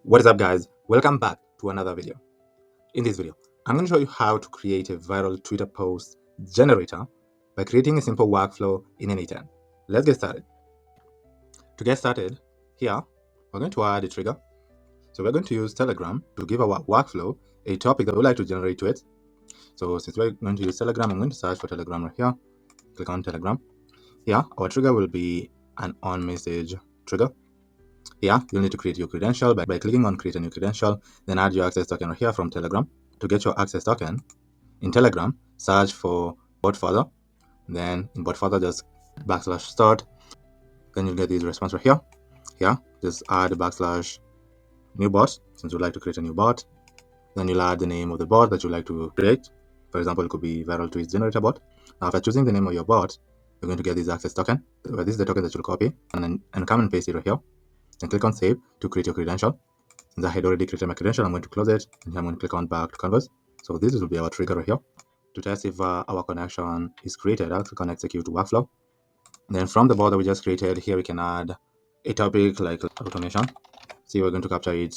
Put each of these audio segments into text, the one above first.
What is up, guys? Welcome back to another video. In this video, I'm going to show you how to create a viral Twitter post generator by creating a simple workflow in Anytime. Let's get started. To get started, here, we're going to add a trigger. So we're going to use Telegram to give our workflow a topic that we would like to generate to it. So since we're going to use Telegram, I'm going to search for Telegram right here. Click on Telegram. Here, our trigger will be an on message trigger. Here, you'll need to create your credential by clicking on create a new credential, then add your access token right here from Telegram. To get your access token, in Telegram, search for bot further, then in bot further, just /start, then you'll get this response right here. Here, just add / new bot, since you'd like to create a new bot. Then you'll add the name of the bot that you'd like to create. For example, it could be viral tweet generator bot. Now, after choosing the name of your bot, you're going to get this access token. This is the token that you'll copy and come and paste it right here. Then click on save to create your credential. Since I had already created my credential, I'm going to close it, and I'm going to click on back to canvas. So this will be our trigger right here. To test if our connection is created, I'll click on execute workflow. And then from the bot that we just created, here we can add a topic like automation. See, we're going to capture it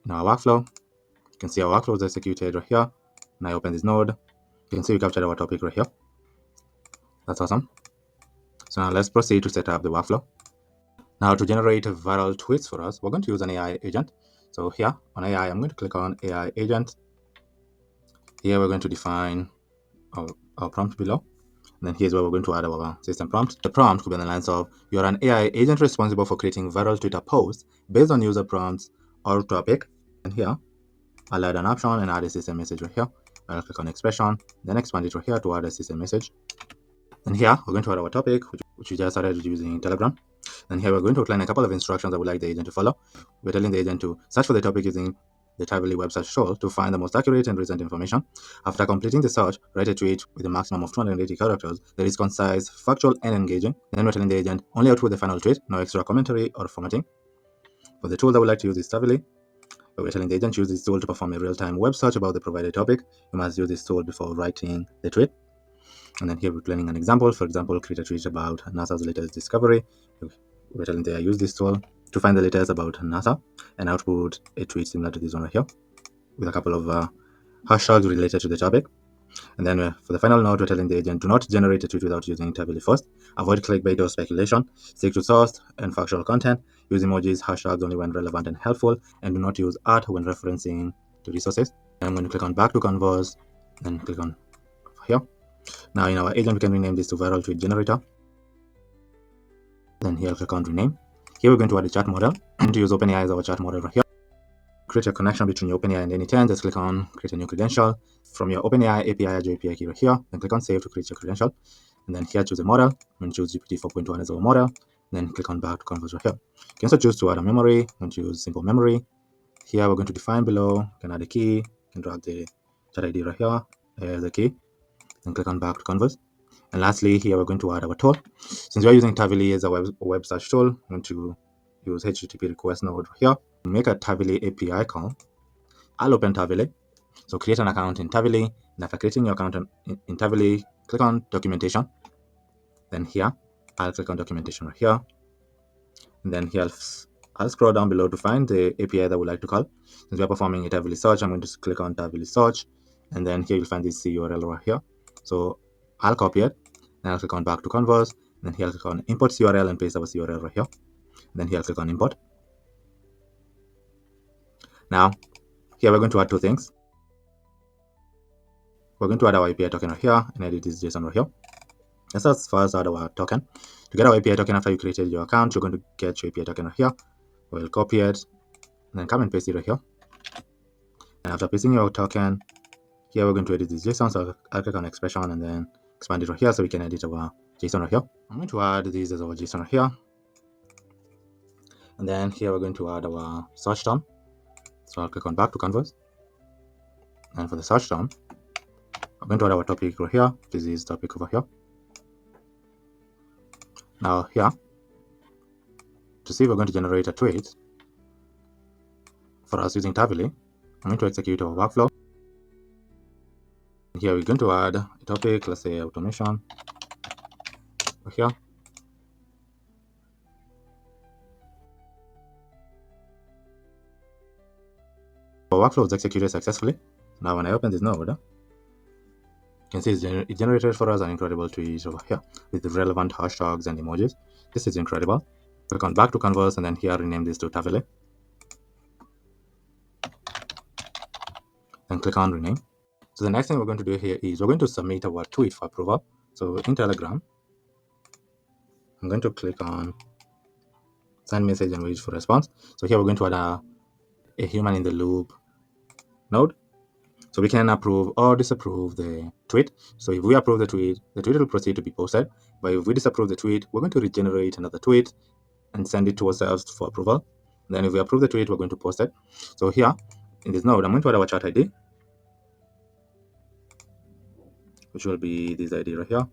in our workflow. You can see our workflow is executed right here. And I open this node. You can see we captured our topic right here. That's awesome. So now let's proceed to set up the workflow. Now to generate viral tweets for us, we're going to use an AI agent. So here on AI, I'm going to click on AI agent. Here we're going to define our prompt below. And then here's where we're going to add our system prompt. The prompt could be on the lines of, you're an AI agent responsible for creating viral Twitter posts based on user prompts or topic. And here, I'll add an option and add a system message right here. I'll click on expression, then expand it right here to add a system message. And here, we're going to add our topic, which we just started using Telegram. And here we're going to outline a couple of instructions that we'd like the agent to follow. We're telling the agent to search for the topic using the Tivoli web search tool to find the most accurate and recent information. After completing the search, write a tweet with a maximum of 280 characters that is concise, factual, and engaging. Then we're telling the agent only output the final tweet, no extra commentary or formatting. For the tool that we like to use is Tivoli. We're telling the agent use this tool to perform a real-time web search about the provided topic. You must use this tool before writing the tweet. And then here we're planning an example. For example, create a tweet about NASA's latest discovery. We're telling the AI use this tool to find the latest about NASA and output a tweet similar to this one right here with a couple of hashtags related to the topic. And then for the final note, we're telling the agent do not generate a tweet without using Tivoli first. Avoid clickbait or speculation. Stick to sourced and factual content. Use emojis, hashtags only when relevant and helpful, and do not use art when referencing to resources. And I'm going to click on back to canvas, then click on here. Now in our agent, we can rename this to viral tweet generator. Then here, click on rename. Here we're going to add a chat model. I'm going to use OpenAI as our chat model right here. Create a connection between your OpenAI and Anytime. Just click on create a new credential. From your OpenAI API, add your API key right here. Then click on save to create your credential. And then here, choose a model. I'm going to choose GPT 4.1 as our model. Then click on back to canvas right here. You can also choose to add a memory. I'm going to use simple memory. Here, we're going to define below. You can add a key. You can drag the chat ID right here as a key. Then click on back to canvas. And lastly, here we're going to add our tool. Since we're using Tivoli as a web search tool, I'm going to use HTTP request node here. Make a Tivoli API call. I'll open Tivoli. So create an account in Tivoli. And after creating your account in Tivoli, click on documentation. Then here, I'll click on documentation right here. And then here, I'll scroll down below to find the API that we'd like to call. Since we're performing a Tivoli search, I'm going to click on Tivoli search. And then here you'll find this URL right here. So I'll copy it. Then I'll click on back to canvas. Then here I'll click on import URL and paste our URL right here. Then here I'll click on import. Now, here we're going to add two things. We're going to add our API token right here and edit this JSON right here. Let's first add our token. To get our API token after you created your account, you're going to get your API token right here. We'll copy it and then come and paste it right here. And after pasting your token, here we're going to edit this JSON. So I'll click on expression and then expand it right here so we can edit our JSON right here. I'm going to add this as our JSON right here. And then here we're going to add our search term. So I'll click on back to canvas. And for the search term, I'm going to add our topic right here. This is topic over here. Now here, to see if we're going to generate a tweet for us using Tivoli, I'm going to execute our workflow. Here we're going to add a topic, let's say automation over here. Our workflow was executed successfully. Now when I open this node, you can see it generated for us an incredible tweet over here with the relevant hashtags and emojis. This is incredible. Click on back to canvas and then here rename this to Tavele. And click on rename. So the next thing we're going to do here is we're going to submit our tweet for approval. So in Telegram, I'm going to click on send message and wait for response. So here we're going to add a human in the loop node. So we can approve or disapprove the tweet. So if we approve the tweet will proceed to be posted. But if we disapprove the tweet, we're going to regenerate another tweet and send it to ourselves for approval. And then if we approve the tweet, we're going to post it. So here in this node, I'm going to add our chat ID, which will be this ID right here.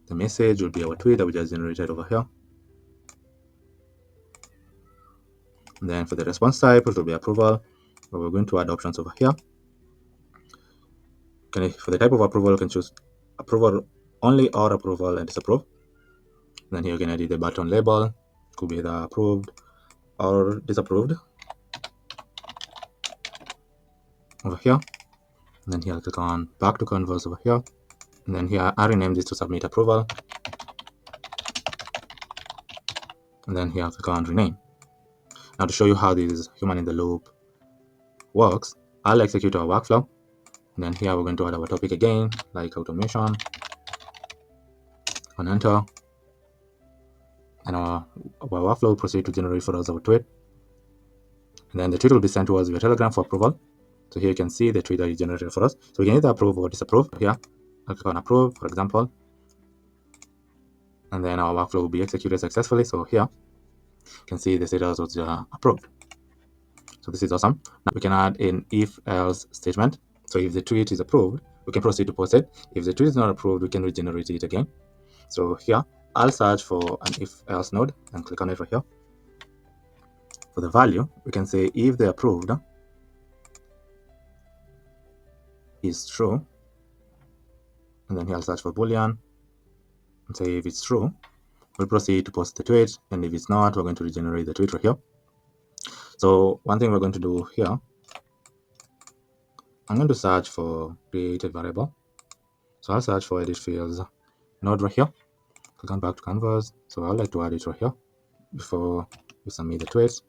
The message will be our tweet that we just generated over here. And then for the response type, it will be approval. But we're going to add options over here. For the type of approval, you can choose approval only or approval and disapprove. And then here you can edit the button label. It could be either approved or disapproved over here. And then here I'll click on back to canvas over here. And then here I rename this to submit approval. And then here I'll click on rename. Now to show you how this human in the loop works, I'll execute our workflow. And then here we're going to add our topic again, like automation. On enter. And our workflow will proceed to generate for us our tweet. And then the tweet will be sent to us via Telegram for approval. So here you can see the tweet that is generated for us. So we can either approve or disapprove. Here, I'll click on approve, for example. And then our workflow will be executed successfully. So here, you can see the status was approved. So this is awesome. Now we can add an if-else statement. So if the tweet is approved, we can proceed to post it. If the tweet is not approved, we can regenerate it again. So here, I'll search for an if-else node and click on it right here. For the value, we can say if the approved is true, and then here I'll search for boolean and say if it's true, we'll proceed to post the tweet, and if it's not, we're going to regenerate the tweet right here. So one thing we're going to do here, I'm going to search for created variable. So I'll search for edit fields node right here. Click on back to canvas. So I'd like to add it right here before we submit the tweet.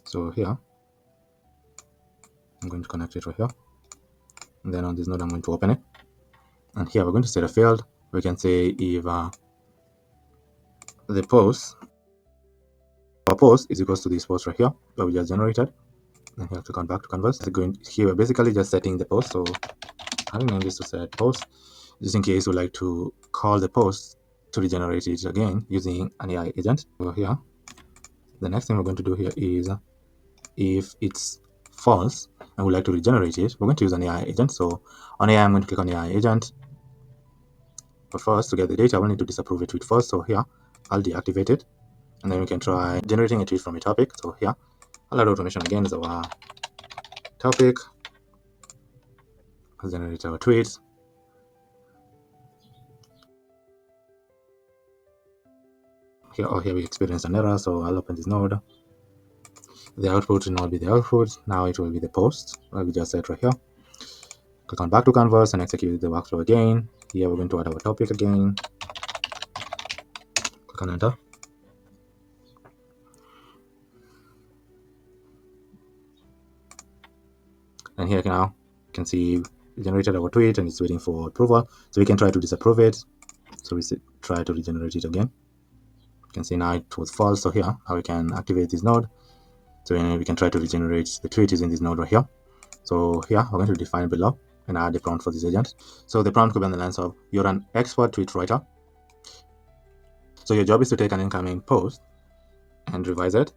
So here, I'm going to connect it right here. And then on this node, I'm going to open it. And here we're going to set a field. We can say if the post, our post is equals to this post right here that we just generated. And here, click on back to canvas. Here we're basically just setting the post. So I'll name this to set post, just in case we like to call the post to regenerate it again using an AI agent. So here, the next thing we're going to do here is if it's false and we like to regenerate it, we're going to use an AI agent. So on AI, I'm going to click on AI agent. But first, to get the data, we'll need to disapprove a tweet first. So here, I'll deactivate it. And then we can try generating a tweet from a topic. So here, I'll add automation again as our topic. I'll generate our tweets. Here we experienced an error, so I'll open this node. The output will not be the output. Now it will be the post, like we just said right here. Click on back to canvas and execute the workflow again. Here we're going to add our topic again. Click on enter. And here now you can see we generated our tweet and it's waiting for approval. So we can try to disapprove it. So we try to regenerate it again. You can see now it was false. So here, how we can activate this node. So we can try to regenerate the tweet using this node right here. So here, we're going to define below and add a prompt for this agent. So the prompt could be on the lines of, you're an expert tweet writer. So your job is to take an incoming post and revise it.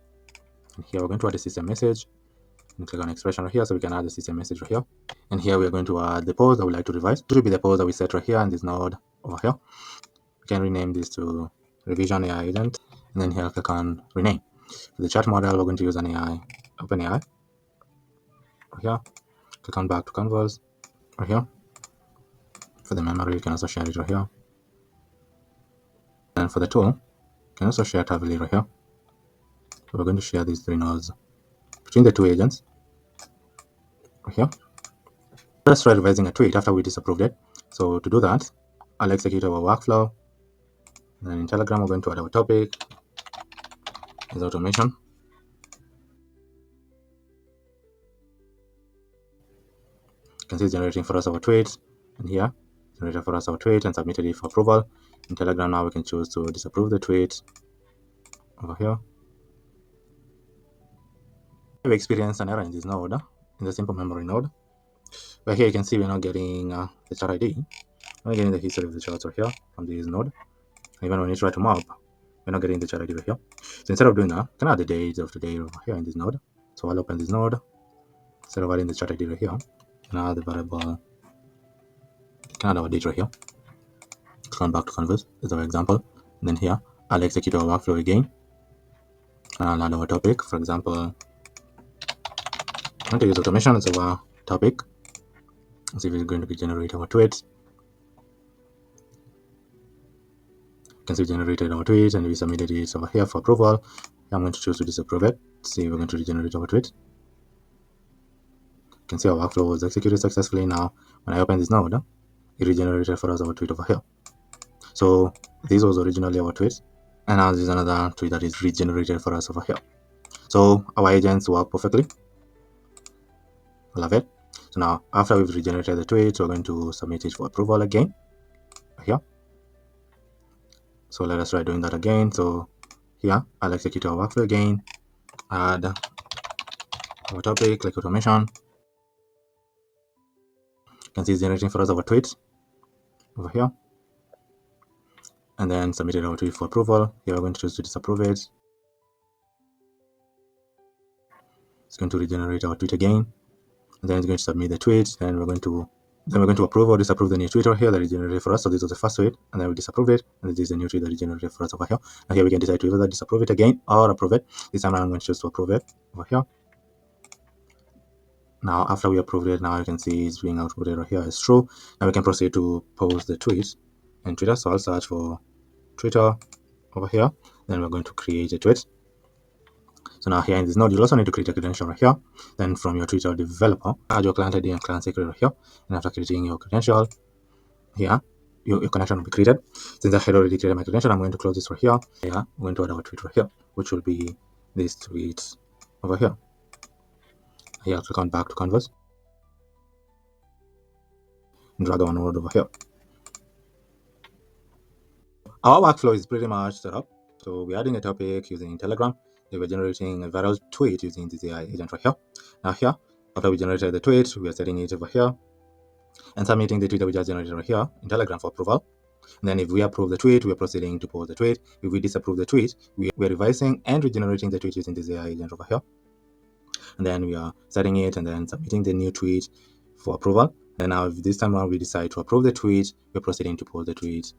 And here we're going to add a system message. And click on expression right here, so we can add the system message right here. And here we are going to add the post that we like to revise. It will be the post that we set right here in this node over here. We can rename this to revision AI agent. And then here, click on rename. For the chat model, we're going to use an AI, OpenAI. Right here, click on back to canvas. Right here. For the memory, you can also share it right here. And for the tool, you can also share Tavily right here. So we're going to share these three nodes between the two agents here. Let's try revising a tweet after we disapproved it. So to do that, I'll execute our workflow. And then in Telegram, we're going to add our topic is automation. You can see it's generating for us our tweet, and here generated for us our tweet and submitted it for approval. In Telegram now we can choose to disapprove the tweet over here. We experienced an error in this node, in the simple memory node. But here you can see we're not getting the chart ID. We're not getting the history of the charts over here from this node. Even when you try to map, we're not getting the chart ID over here. So instead of doing that, we can add the date of today over here in this node. So I'll open this node. Instead of adding the chart ID right here, can add the variable, can add our date right here. Turn back to canvas is our example. And then here, I'll execute our workflow again. And I'll add our topic. For example, I'm going to use automation as our topic. Let's see if it's going to generate our tweets. You can see we generated our tweet and we submitted it over here for approval. I'm going to choose to disapprove it. See, we're going to regenerate our tweet. You can see our workflow was executed successfully. Now, when I open this node, it regenerated for us our tweet over here. So this was originally our tweet, and now this is another tweet that is regenerated for us over here. So our agents work perfectly. Love it. So now after we've regenerated the tweet, we're going to submit it for approval again here. So let us try doing that again. So here I'll execute our workflow again, add our topic like automation. You can see it's generating for us our tweet over here, and then submitted our tweet for approval. Here we're going to choose to disapprove it. It's going to regenerate our tweet again, and then it's going to submit the tweet, and we're going to approve or disapprove the new tweet over here that is generated for us. So this was the first tweet, and then we disapproved it, and this is the new tweet that is generated for us over here. And here we can decide to either disapprove it again or approve it. This time I'm going to choose to approve it over here. Now after we approved it, now you can see it's being outputted over here as true. Now we can proceed to post the tweet in Twitter. So I'll search for Twitter over here. Then we're going to create a tweet. So now here in this node, you'll also need to create a credential right here. Then from your Twitter developer, add your client ID and client secret right here. And after creating your credential, here, your connection will be created. Since I had already created my credential, I'm going to close this right here. Here, I'm going to add our tweet right here, which will be this tweet over here. Here, click on back to canvas. And drag our node over here. Our workflow is pretty much set up. So we're adding a topic using Telegram. They were generating a viral tweet using this AI agent right here. Now here, after we generated the tweet, we are setting it over here and submitting the tweet that we just generated right here in Telegram for approval. And then if we approve the tweet, we are proceeding to post the tweet. If we disapprove the tweet, we are revising and regenerating the tweet using this AI agent over here. And then we are setting it and then submitting the new tweet for approval. And now if this time around we decide to approve the tweet, we're proceeding to post the tweet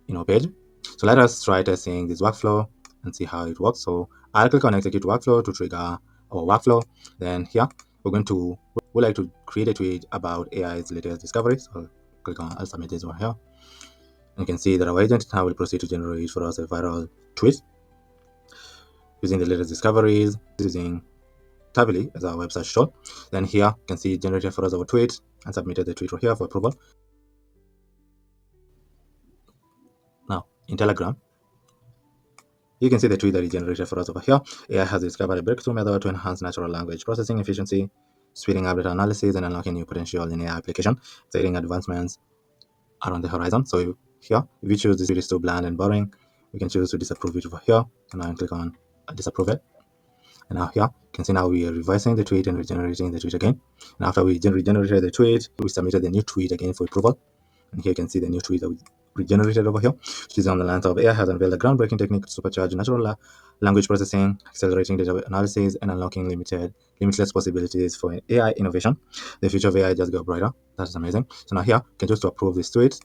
in our page. So let us try testing this workflow and see how it works. So I'll click on execute workflow to trigger our workflow. Then here we'd like to create a tweet about AI's latest discoveries. So I'll submit this over here. And you can see that our agent now will proceed to generate for us a viral tweet using the latest discoveries, using Tabily as our website show. Then here you can see it generated for us our tweet and submitted the tweet right here for approval. Now in Telegram, you can see the tweet that is generated for us over here. AI has discovered a breakthrough method to enhance natural language processing efficiency, speeding up data analysis, and unlocking new potential in AI application. Exciting advancements are on the horizon. So here, if we choose this tweet is too bland and boring, we can choose to disapprove it over here. And now click on disapprove it. And now here, you can see now we are revising the tweet and regenerating the tweet again. And after we regenerated the tweet, we submitted the new tweet again for approval. And here you can see the new tweet that we regenerated over here, which is on the lines of AI has unveiled a groundbreaking technique to supercharge natural language processing, accelerating data analysis, and unlocking limitless possibilities for AI innovation. The future of AI just got brighter. That's amazing. So now here, you can choose to approve this tweet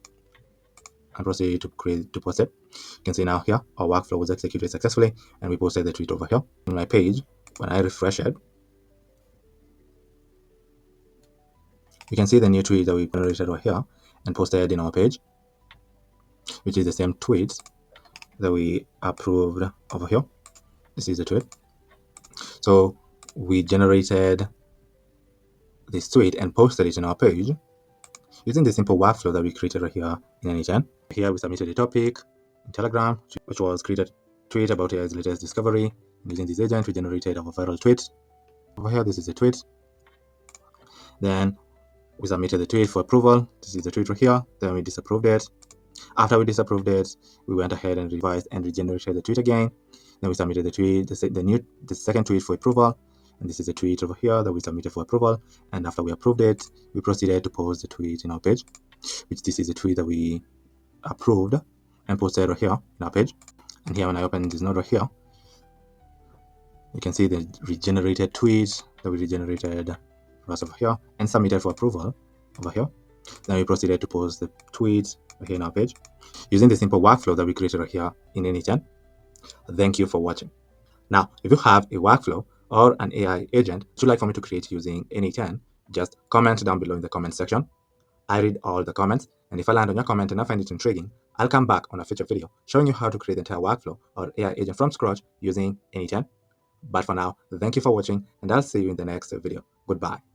and proceed to post it. You can see now here, our workflow was executed successfully, and we posted the tweet over here. In my page, when I refresh it, you can see the new tweet that we generated over here and posted in our page, which is the same tweet that we approved over here. This is the tweet. So we generated this tweet and posted it on our page using the simple workflow that we created right here in Anygen. Here we submitted a topic in Telegram, which was created tweet about AI's latest discovery. Using this agent, we generated our viral tweet. Over here, this is a tweet. Then we submitted the tweet for approval. This is the tweet right here. Then we disapproved it. After we disapproved it, we went ahead and revised and regenerated the tweet again. Then we submitted the tweet, the second tweet for approval. And this is the tweet over here that we submitted for approval. And after we approved it, we proceeded to post the tweet in our page, which this is the tweet that we approved and posted right here in our page. And here, when I open this node right here, you can see the regenerated tweet that we regenerated right over here and submitted for approval over here. Then we proceeded to post the tweet right here in our page using the simple workflow that we created right here in Anygen. Thank you for watching. Now, if you have a workflow or an AI agent that you'd like for me to create using Anygen, just comment down below in the comment section. I read all the comments, and if I land on your comment and I find it intriguing, I'll come back on a future video showing you how to create the entire workflow or AI agent from scratch using Anygen. But for now, thank you for watching, and I'll see you in the next video. Goodbye.